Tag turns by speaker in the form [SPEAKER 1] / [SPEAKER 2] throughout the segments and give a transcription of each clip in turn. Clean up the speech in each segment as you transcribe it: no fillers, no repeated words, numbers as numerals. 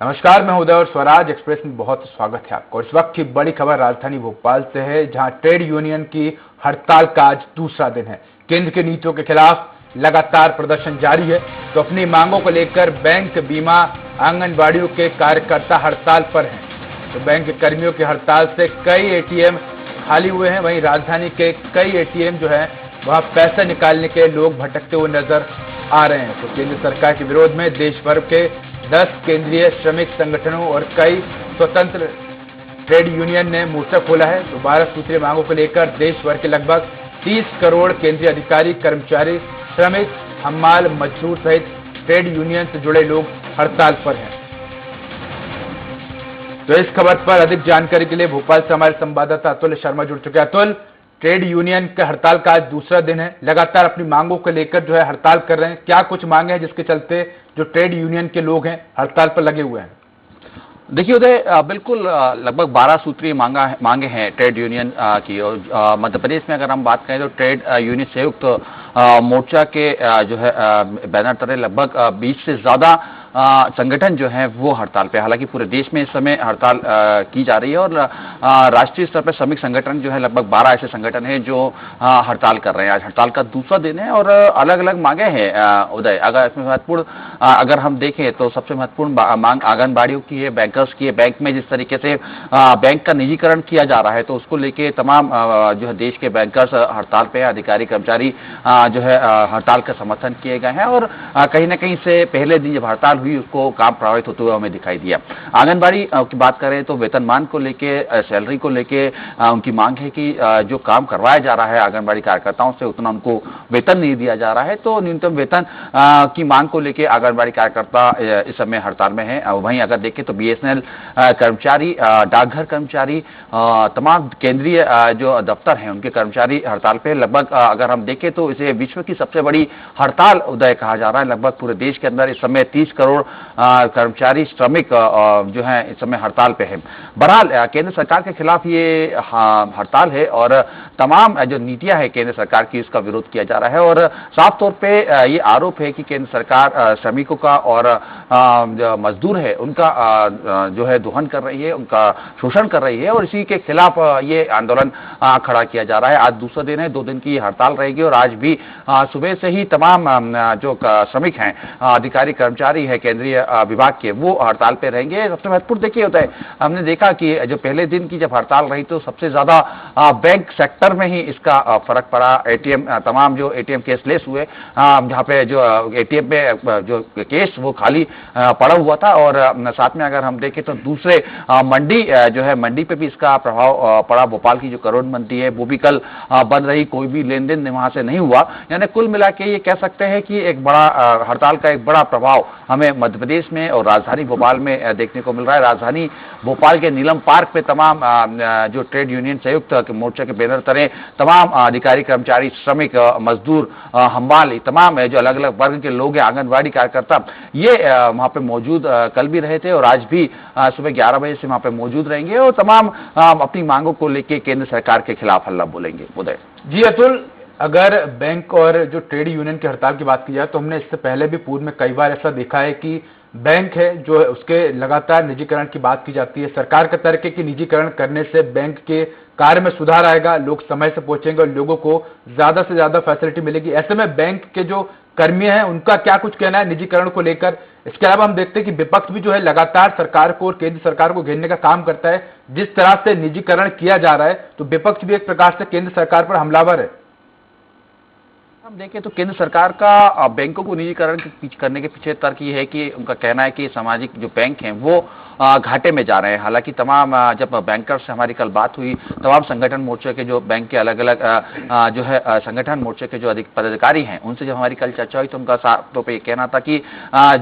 [SPEAKER 1] नमस्कार, मैं उदय और स्वराज एक्सप्रेस में बहुत स्वागत है आपको। इस वक्त की बड़ी खबर राजधानी भोपाल से है, जहां ट्रेड यूनियन की हड़ताल का आज दूसरा दिन है। केंद्र की नीतियों के खिलाफ लगातार प्रदर्शन जारी है। तो अपनी मांगों को लेकर बैंक, बीमा, आंगनबाड़ियों के कार्यकर्ता हड़ताल पर हैं। तो बैंक कर्मियों की हड़ताल से कई एटीएम खाली हुए हैं। वहीं राजधानी के कई एटीएम जो है वहां पैसे निकालने के लोग भटकते हुए नजर आ रहे हैं। तो केंद्र सरकार के विरोध में देश भर के 10 केंद्रीय श्रमिक संगठनों और कई स्वतंत्र ट्रेड यूनियन ने मोर्चा खोला है। तो 12 सूत्रीय मांगों को लेकर देश भर के लगभग 30 करोड़ केंद्रीय अधिकारी, कर्मचारी, श्रमिक, हमाल, मजदूर सहित ट्रेड यूनियन से जुड़े लोग हड़ताल पर हैं। तो इस खबर पर अधिक जानकारी के लिए भोपाल से हमारे संवाददाता अतुल शर्मा जुड़ चुके हैं। अतुल, ट्रेड यूनियन का हड़ताल का आज दूसरा दिन है, लगातार अपनी मांगों को लेकर जो है हड़ताल कर रहे हैं। क्या कुछ मांगे हैं जिसके चलते जो ट्रेड यूनियन के लोग हैं हड़ताल पर लगे हुए हैं?
[SPEAKER 2] देखिए उदय, बिल्कुल लगभग 12 सूत्रीय मांगे हैं ट्रेड यूनियन की। और मध्य प्रदेश में अगर हम बात करें तो ट्रेड यूनियन संयुक्त मोर्चा के जो है बैनर तले लगभग 20 से ज्यादा संगठन जो है वो हड़ताल पे। हालांकि पूरे देश में इस समय हड़ताल की जा रही है और राष्ट्रीय स्तर पर श्रमिक संगठन जो है लगभग 12 ऐसे संगठन हैं जो हड़ताल कर रहे हैं। आज हड़ताल का दूसरा दिन है और अलग अलग मांगे हैं उदय। अगर इसमें महत्वपूर्ण अगर हम देखें तो सबसे महत्वपूर्ण मांग आंगनबाड़ियों की है, बैंकर्स की है। बैंक में जिस तरीके से बैंक का निजीकरण किया जा रहा है तो उसको लेके तमाम जो है देश के बैंकर्स हड़ताल पे, अधिकारी कर्मचारी जो है हड़ताल का समर्थन किए गए हैं। और कहीं ना कहीं से पहले दिन जब हड़ताल हुई उसको काम प्रभावित होते हुए हमें दिखाई दिया। आंगनबाड़ी की बात करें तो वेतनमान को लेके, सैलरी को लेके उनकी मांग है कि जो काम करवाया जा रहा है आंगनबाड़ी कार्यकर्ताओं से उतना उनको वेतन नहीं दिया जा रहा है। तो न्यूनतम वेतन की मांग को लेके आंगनबाड़ी कार्यकर्ता इस समय हड़ताल में है। वहीं अगर देखें तो बीएसएनएल कर्मचारी, डाकघर कर्मचारी, तमाम केंद्रीय जो दफ्तर हैं उनके कर्मचारी हड़ताल पे। लगभग अगर हम देखें तो इसे विश्व की सबसे बड़ी हड़ताल उदय कहा जा रहा है। लगभग पूरे देश के अंदर इस समय 30 करोड़ कर्मचारी, श्रमिक जो है इस समय हड़ताल पे है। बहरहाल केंद्र सरकार के खिलाफ ये हड़ताल है और तमाम जो नीतियां है केंद्र सरकार की उसका विरोध किया जा रहा है। और साफ तौर पे ये आरोप है कि केंद्र सरकार श्रमिकों का और जो मजदूर है उनका जो है दोहन कर रही है, उनका शोषण कर रही है और इसी के खिलाफ ये आंदोलन खड़ा किया जा रहा है। आज दूसरा दिन है, 2 दिन की हड़ताल रहेगी और आज भी सुबह से ही तमाम जो श्रमिक हैं, अधिकारी कर्मचारी है केंद्रीय विभाग के, वो हड़ताल पे रहेंगे। सबसे महत्वपूर्ण देखिए होता है, हमने देखा कि जो पहले दिन की जब हड़ताल रही तो सबसे ज्यादा बैंक सेक्टर में ही इसका फर्क पड़ा। एटीएम, तमाम जो एटीएम केसलेस हुए, जहाँ पे जो एटीएम में जो केस वो खाली पड़ा हुआ था। और साथ में अगर हम देखें तो दूसरे मंडी जो है, मंडी पे भी इसका प्रभाव पड़ा। भोपाल की जो करोड़ मंडी है वो भी कल बंद रही, कोई भी लेन देन वहां से नहीं हुआ। यानी कुल मिला के ये कह सकते हैं कि एक बड़ा हड़ताल का एक बड़ा प्रभाव हमें मध्य प्रदेश में और राजधानी भोपाल में देखने को मिल रहा है। राजधानी भोपाल के नीलम पार्क पे तमाम जो ट्रेड यूनियन संयुक्त मोर्चा के बैनर तले तमाम अधिकारी, कर्मचारी, श्रमिक, मजदूर, हमाल, तमाम जो अलग अलग वर्ग के लोग हैं, आंगनबाड़ी कार्यकर्ता, ये वहां पे मौजूद कल भी रहे थे और आज भी सुबह 11 बजे से वहां पे मौजूद रहेंगे और तमाम अपनी मांगों को लेकर केंद्र सरकार के खिलाफ हल्ला बोलेंगे। उदय
[SPEAKER 1] जी अतुल, अगर बैंक और जो ट्रेड यूनियन की हड़ताल की बात की जाए तो हमने इससे पहले भी पूर्व में कई बार ऐसा देखा है कि बैंक है जो है उसके लगातार निजीकरण की बात की जाती है। सरकार का तर्क है कि निजीकरण करने से बैंक के कार्य में सुधार आएगा, लोग समय से पहुंचेंगे और लोगों को ज्यादा से ज्यादा फैसिलिटी मिलेगी। ऐसे में बैंक के जो कर्मी हैं उनका क्या कुछ कहना है निजीकरण को लेकर? इसके अलावा हम देखते हैं कि विपक्ष भी जो है लगातार सरकार को और केंद्र सरकार को घेरने का काम करता है। जिस तरह से निजीकरण किया जा रहा है तो विपक्ष भी एक प्रकार से केंद्र सरकार पर हमलावर है।
[SPEAKER 2] हम देखें तो केंद्र सरकार का बैंकों को निजीकरण करने के पीछे तर्क ये है कि उनका कहना है कि सामाजिक जो बैंक हैं वो घाटे में जा रहे हैं। हालांकि तमाम जब बैंकर्स से हमारी कल बात हुई, तमाम संगठन मोर्चे के जो बैंक के अलग अलग जो है संगठन मोर्चे के जो अधिक पदाधिकारी हैं उनसे जब हमारी कल चर्चा हुई तो उनका साफ तौर पर कहना था कि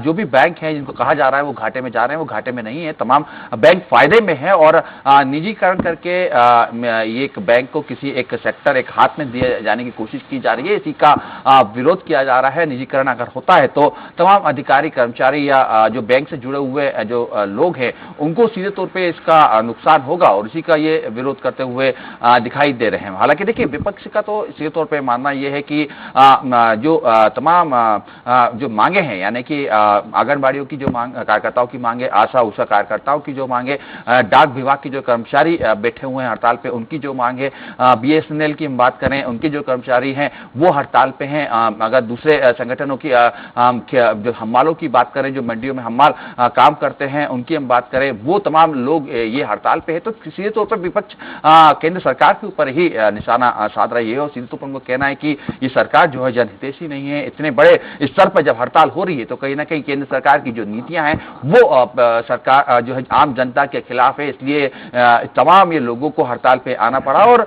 [SPEAKER 2] जो भी बैंक हैं जिनको कहा जा रहा है वो घाटे में जा रहे हैं, वो घाटे में नहीं है, तमाम बैंक फायदे में है। और निजीकरण करके ये एक बैंक को किसी एक सेक्टर, एक हाथ में दिए जाने की कोशिश की जा रही है, इसी का विरोध किया जा रहा है। निजीकरण अगर होता है तो तमाम अधिकारी, कर्मचारी या जो बैंक से जुड़े हुए जो लोग हैं हैं उनको सीधे तौर पे इसका नुकसान होगा और इसी का ये विरोध करते हुए दिखाई दे रहे हैं। हालांकि देखिए विपक्ष का तो सीधे तौर पे मानना यह है कि जो तमाम जो मांगे हैं, यानी कि आंगनबाड़ियों की जो मांग, कार्यकर्ताओं की मांगे, आशा उषा कार्यकर्ताओं की जो मांगे, डाक विभाग के जो कर्मचारी बैठे हुए हैं हड़ताल पे उनकी जो मांग है, बीएसएनएल की हम बात करें उनके जो कर्मचारी हैं वो हड़ताल पे हैं, अगर दूसरे संगठनों की जो हम्मालों की बात करें, जो मंडियों में हम्माल काम करते हैं उनकी हम बात करें, वो तमाम लोग ये हड़ताल पे है। तो सीधे तौर पर विपक्ष केंद्र सरकार के ऊपर ही निशाना साध रही है और सीधे तौर पर उनको कहना है कि ये सरकार जो है जनहितैषी नहीं है। इतने बड़े स्तर पर जब हड़ताल हो रही है तो कहीं ना कहीं केंद्र सरकार की जो नीतियां हैं वो सरकार जो है आम जनता के खिलाफ है, इसलिए तमाम ये लोगों को हड़ताल पे आना पड़ा। और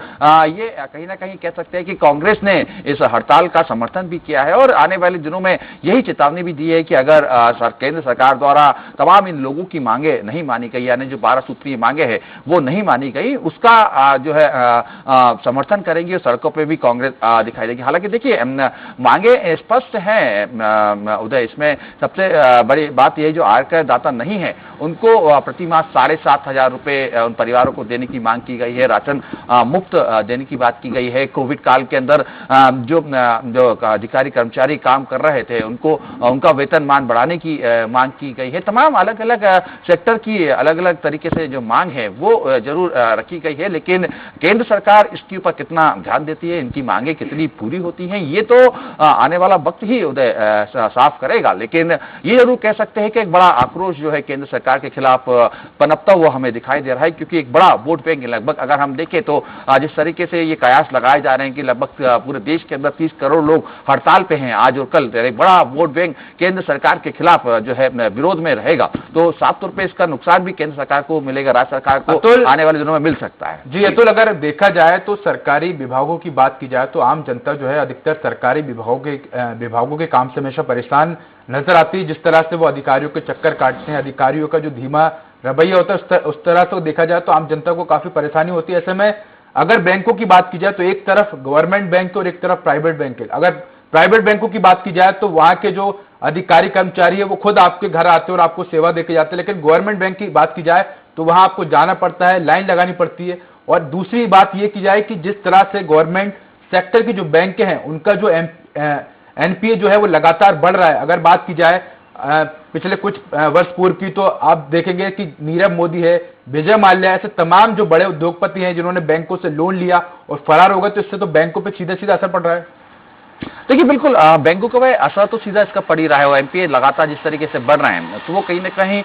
[SPEAKER 2] ये कहीं ना कहीं कह सकते हैं कि कांग्रेस ने इस हड़ताल का समर्थन भी किया है और आने वाले दिनों में यही चेतावनी भी दी है कि अगर केंद्र सरकार द्वारा तमाम इन लोगों की मांगे नहीं मानी गई, यानी जो 12 सूत्रीय मांगे हैं वो नहीं मानी गई, उसका जो है समर्थन करेंगे और सड़कों पे भी कांग्रेस दिखाई देगी। हालांकि देखिए मांगे स्पष्ट हैं उदय, इसमें सबसे बड़ी बात यह जो आयकर दाता नहीं है उनको प्रति माह 7,500 रुपए उन परिवारों को देने की मांग की गई है, राशन मुफ्त देने की बात की गई है। कोविड काल के अंदर जो अधिकारी कर्मचारी काम कर रहे थे उनको उनका वेतनमान बढ़ाने की मांग की गई है। तमाम अलग अलग सेक्टर की अलग अलग तरीके से जो मांग है वो जरूर रखी गई है, लेकिन केंद्र सरकार इसके ऊपर कितना ध्यान देती है, इनकी मांगे कितनी पूरी होती हैं, ये तो आने वाला वक्त ही उदय साफ करेगा। लेकिन ये जरूर कह सकते हैं कि एक बड़ा आक्रोश जो है केंद्र सरकार के खिलाफ पनपता हुआ हमें दिखाई दे रहा है, क्योंकि एक बड़ा वोट बैंक लगभग अगर हम देखें तो जिस तरीके से ये कयास लगाए जा रहे हैं कि लगभग पूरे देश के अंदर 30 करोड़ लोग हड़ताल पे हैं आज और कल, एक बड़ा वोट बैंक केंद्र सरकार के खिलाफ जो है विरोध में रहेगा, तो साफ तौर पर इसका नुकसान भी केंद्र सरकार को मिलेगा, राज्य सरकार को आने वाले दिनों में मिल सकता है।
[SPEAKER 1] जी अतुल, अगर देखा जाए तो सरकारी विभागों की बात की जाए तो आम जनता जो है अधिकतर सरकारी विभागों के काम से हमेशा परेशान नजर आती है। जिस तरह से वो अधिकारियों के चक्कर काटते हैं, अधिकारियों का जो धीमा रवैया होता है उस तरह से देखा जाए तो आम जनता को काफी परेशानी होती है। ऐसे में अगर बैंकों की बात की जाए तो एक तरफ गवर्नमेंट बैंक और एक तरफ प्राइवेट बैंक है। अगर प्राइवेट बैंकों की बात की जाए तो वहां के जो अधिकारी कर्मचारी है वो खुद आपके घर आते हैं और आपको सेवा देके जाते हैं, लेकिन गवर्नमेंट बैंक की बात की जाए तो वहां आपको जाना पड़ता है, लाइन लगानी पड़ती है। और दूसरी बात यह की जाए कि जिस तरह से गवर्नमेंट सेक्टर की जो बैंक हैं उनका जो एनपीए जो है वो लगातार बढ़ रहा है। अगर बात की जाए पिछले कुछ वर्ष पूर्व की तो आप देखेंगे कि नीरव मोदी है, विजय माल्या, ऐसे तमाम जो बड़े उद्योगपति हैं जिन्होंने बैंकों से लोन लिया और फरार हो गए, तो इससे तो बैंकों पे सीधा सीधा असर पड़ रहा है।
[SPEAKER 2] देखिए बिल्कुल बैंकों का असर तो सीधा इसका पड़ ही रहा है और एमपीए लगातार जिस तरीके से बढ़ रहे हैं तो वो कहीं ना कहीं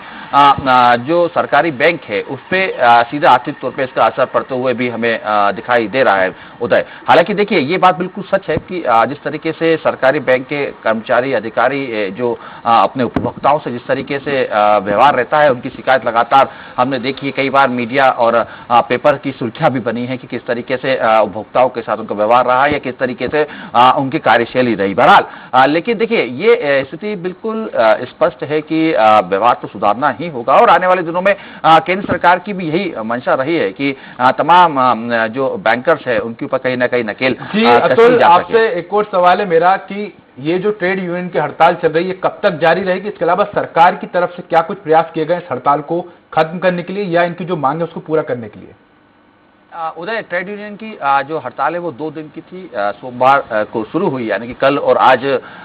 [SPEAKER 2] जो सरकारी बैंक है उस पर सीधा आर्थिक तौर पे इसका असर पड़ते हुए भी हमें दिखाई दे रहा है उदय। हालांकि देखिए ये बात बिल्कुल सच है कि जिस तरीके से सरकारी बैंक के कर्मचारी अधिकारी जो अपने उपभोक्ताओं से जिस तरीके से व्यवहार रहता है, उनकी शिकायत लगातार हमने देखी है, कई बार मीडिया और पेपर की सुर्खियां भी बनी है कि किस तरीके से उपभोक्ताओं के साथ उनका व्यवहार रहा या किस तरीके से उनकी कार्यशैली रही। बहरहाल लेकिन देखिए ये स्थिति बिल्कुल स्पष्ट है कि व्यवहार तो सुधारना ही होगा और आने वाले दिनों में केंद्र सरकार की भी यही मंशा रही है कि तमाम जो बैंकर्स है उनके ऊपर कहीं ना कहीं नकेल
[SPEAKER 1] जी अतुल, आपसे एक और सवाल है मेरा कि ये जो ट्रेड यूनियन की हड़ताल चल रही है कब तक जारी रहेगी? इसके अलावा सरकार की तरफ से क्या कुछ प्रयास किए गए इस हड़ताल को खत्म करने के लिए या इनकी जो मांग है उसको पूरा करने के लिए?
[SPEAKER 2] उदय, ट्रेड यूनियन की जो हड़ताल है वो 2 दिन की थी, सोमवार को शुरू हुई, यानी कि कल और आज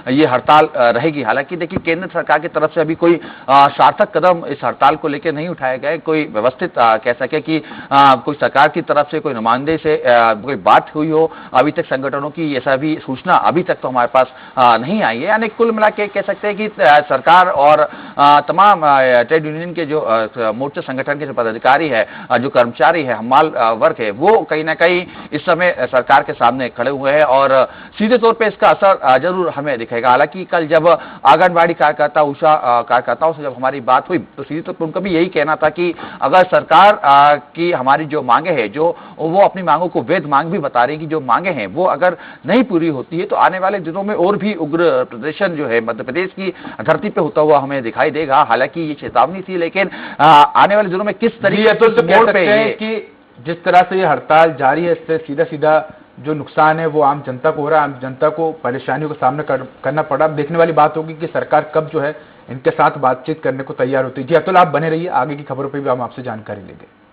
[SPEAKER 2] ये हड़ताल रहेगी। हालांकि देखिए केंद्र सरकार की तरफ से अभी कोई सार्थक कदम इस हड़ताल को लेकर नहीं उठाए गए, कोई व्यवस्थित कह सके कि कोई सरकार की तरफ से कोई नुमाइंदे से कोई बात हुई हो, अभी तक संगठनों की ऐसा भी सूचना अभी तक तो हमारे पास नहीं आई है। यानी कुल मिला के कह सकते हैं कि सरकार और तमाम ट्रेड यूनियन के जो मोर्चा संगठन के जो पदाधिकारी है, जो कर्मचारी है, हमाल वर्ग है, वो कहीं ना कहीं इस समय सरकार के सामने खड़े हुए हैं और सीधे तौर पे इसका असर जरूर हमें दिखेगा। हालांकि कल जब आंगनबाड़ी कार्यकर्ता उषा कार्यकर्ताओं से जब हमारी बात हुई तो सीधे तौर पर उनका भी यही कहना था कि अगर सरकार की हमारी जो मांगे हैं, जो वो अपनी मांगों को वैध मांग भी बता रही कि जो मांगे हैं वो अगर नहीं पूरी होती है तो आने वाले दिनों में और भी उग्र प्रदर्शन जो है मध्य प्रदेश की धरती पे होता हुआ हमें दिखाई देगा। हालांकि ये चेतावनी थी, लेकिन आने वाले दिनों में किस तरीके
[SPEAKER 1] से जिस तरह से ये हड़ताल जारी है इससे सीधा सीधा जो नुकसान है वो आम जनता को हो रहा है, आम जनता को परेशानियों का सामना करना पड़ा। अब देखने वाली बात होगी कि सरकार कब जो है इनके साथ बातचीत करने को तैयार होती है। जी अतुल, आप बने रहिए, आगे की खबरों पर भी हम आपसे जानकारी लेंगे।